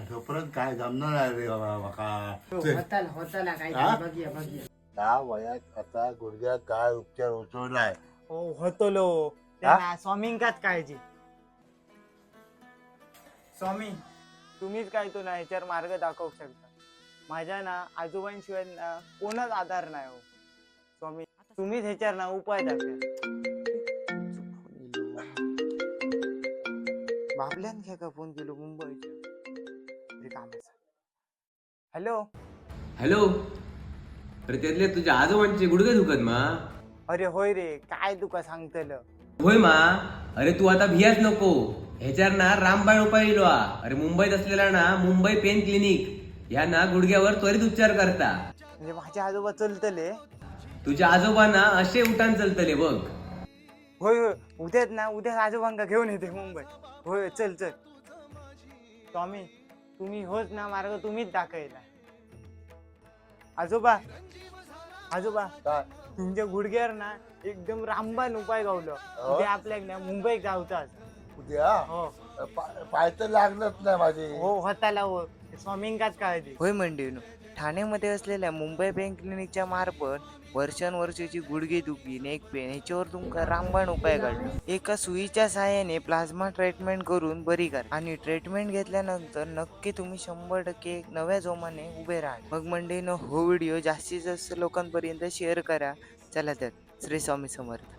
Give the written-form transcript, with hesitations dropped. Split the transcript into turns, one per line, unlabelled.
तोपर्यंत काय जमणार आहे रे बाबा माका.
होताला काय
हा?
बघूया बघूया.
त्या वयात आता गुडघ्यात काय उपचार होतो नाही.
हो होतलो त्यांना स्वामींकाच काळजी. स्वामी तुम्हीच काय तो ना ह्याच्यावर मार्ग दाखवू शकता. माझ्या ना आजोबांशिवाय ना कोणच आधार नाही हो. स्वामी तुम्हीच ह्याच्यावर ना उपाय दाखवा. बाबल्यान घ्या का फोन केलो मुंबईच्या कामाचा. हॅलो.
हॅलो. अरे त्यातले तुझ्या आजोबांचे गुडघे दुखत मा.
अरे होय रे काय तुका सांगतल.
होय मा. अरे तू आता भियाच नको. ह्याच्यावर ना रामबाण उपाय लिहिलो हा. अरे मुंबईत असलेला ना मुंबई पेन क्लिनिक या ना गुडघ्यावर त्वरित उपचार करता.
म्हणजे माझे आजोबा चलतले.
तुझ्या आजोबांना असे उठान चलतले बघ.
होय होय उद्याच ना उद्या आजोबांका घेऊन येते मुंबई. होय चल चल. स्वामी तुम्ही होच ना मार्ग तुम्हीच दाखवला. आजोबा आजोबा
काय
तुमच्या गुडघ्यावर ना एकदम रामबाण उपाय गावलं. उद्या आपल्याक ना मुंबईत जाऊचाच.
उद्या
हो
पाय तर लागलंच नाही माझे.
हो होताला हो स्वामींकाच काळजी.
होय मंडळीनो, ठाण्यामध्ये असलेल्या मुंबई पेन क्लिनिकच्या मार्फत वर्षानुवर्षाची गुडघेदुखी नेक पेन ह्याच्यावर तुमका रामबाण उपाय काढला. एका सुईच्या सहाय्याने प्लाझ्मा ट्रीटमेंट करून बरी करा आणि ट्रीटमेंट घेतल्यानंतर नक्की तुम्ही 100% नव्या जोमाने उभे राहा. मग मंडळीनो, हो व्हिडिओ जास्तीत जास्त लोकांपर्यंत शेअर करा. चला तर, श्री स्वामी समर्थ.